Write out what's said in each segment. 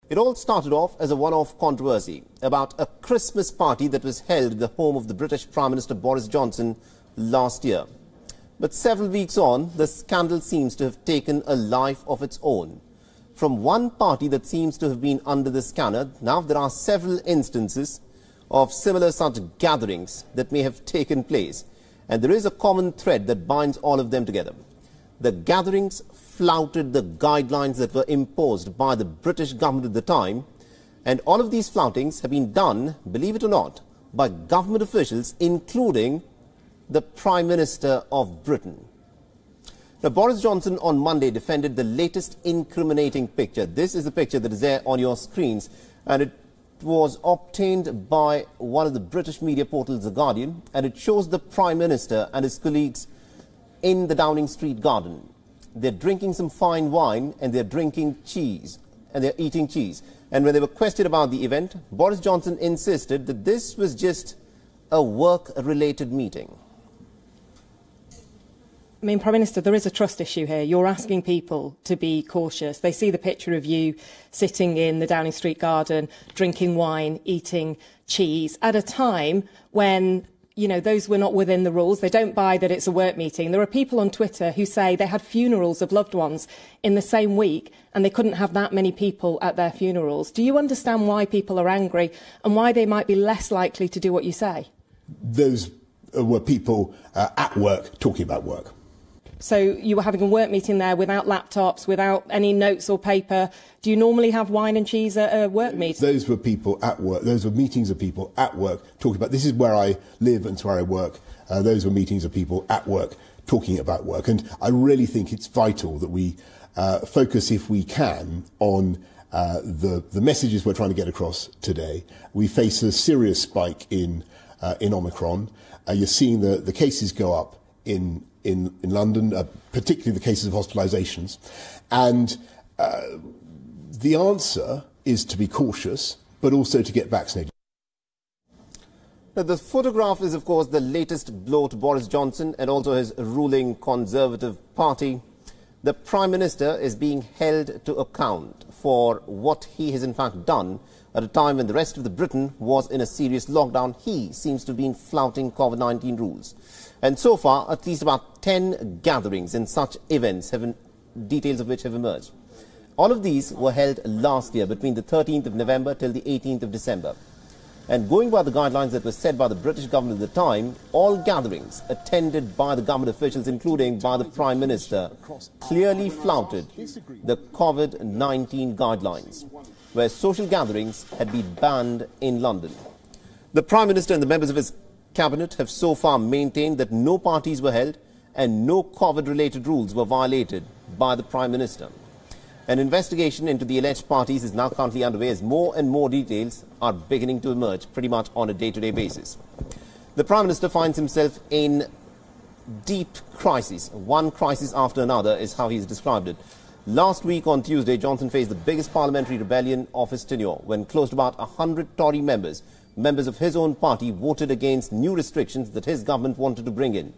It all started off as a one-off controversy about a Christmas party that was held at the home of the British Prime Minister Boris Johnson last year. But several weeks on, the scandal seems to have taken a life of its own. From one party that seems to have been under the scanner, now there are several instances of similar such gatherings that may have taken place. And there is a common thread that binds all of them together. The gatherings flouted the guidelines that were imposed by the British government at the time, and all of these floutings have been done, believe it or not, by government officials, including the Prime Minister of Britain. Now, Boris Johnson on Monday defended the latest incriminating picture. This is the picture that is there on your screens, and it was obtained by one of the British media portals, The Guardian, and it shows the Prime Minister and his colleagues in the Downing Street garden. They're drinking some fine wine and they're drinking cheese and they're eating cheese. And when they were questioned about the event, Boris Johnson insisted that this was just a work-related meeting. I mean, Prime Minister, there is a trust issue here. You're asking people to be cautious. They see the picture of you sitting in the Downing Street garden, drinking wine, eating cheese, at a time when, you know, those were not within the rules. They don't buy that it's a work meeting. There are people on Twitter who say they had funerals of loved ones in the same week and they couldn't have that many people at their funerals. Do you understand why people are angry and why they might be less likely to do what you say? Those were people at work talking about work. So you were having a work meeting there without laptops, without any notes or paper. Do you normally have wine and cheese at a work meeting? Those were people at work. Those were meetings of people at work talking about, this is where I live and it's where I work. Those were meetings of people at work talking about work. And I really think it's vital that we focus, if we can, on the messages we're trying to get across today. We face a serious spike in Omicron. You're seeing the cases go up in London, particularly the cases of hospitalisations. And the answer is to be cautious, but also to get vaccinated. Now, the photograph is, of course, the latest blow to Boris Johnson and also his ruling Conservative Party. The Prime Minister is being held to account for what he has in fact done at a time when the rest of the Britain was in a serious lockdown. He seems to have been flouting COVID-19 rules. And so far, at least about 10 gatherings and such events, details of which have emerged. All of these were held last year between the 13th of November till the 18th of December. And going by the guidelines that were set by the British government at the time, all gatherings attended by the government officials, including by the Prime Minister, clearly flouted the COVID-19 guidelines, where social gatherings had been banned in London. The Prime Minister and the members of his Cabinet have so far maintained that no parties were held and no COVID-related rules were violated by the Prime Minister. An investigation into the alleged parties is now currently underway as more and more details are beginning to emerge pretty much on a day-to-day basis. The Prime Minister finds himself in deep crisis. One crisis after another is how he's described it. Last week on Tuesday, Johnson faced the biggest parliamentary rebellion of his tenure when close to about 100 Tory members of his own party voted against new restrictions that his government wanted to bring in.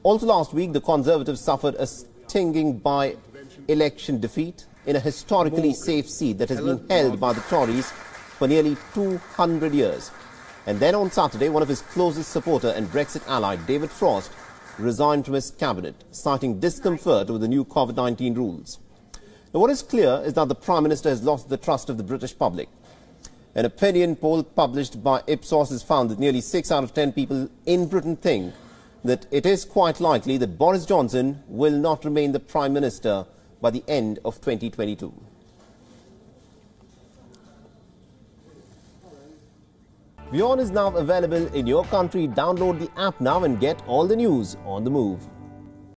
Also last week, the Conservatives suffered a stinging by-election defeat in a historically safe seat that has been held by the Tories for nearly 200 years. And then on Saturday, one of his closest supporter and Brexit ally, David Frost, resigned from his cabinet, citing discomfort with the new COVID-19 rules. Now, what is clear is that the Prime Minister has lost the trust of the British public. An opinion poll published by Ipsos has found that nearly 6 out of 10 people in Britain think that it is quite likely that Boris Johnson will not remain the Prime Minister by the end of 2022. WION is now available in your country. Download the app now and get all the news on the move.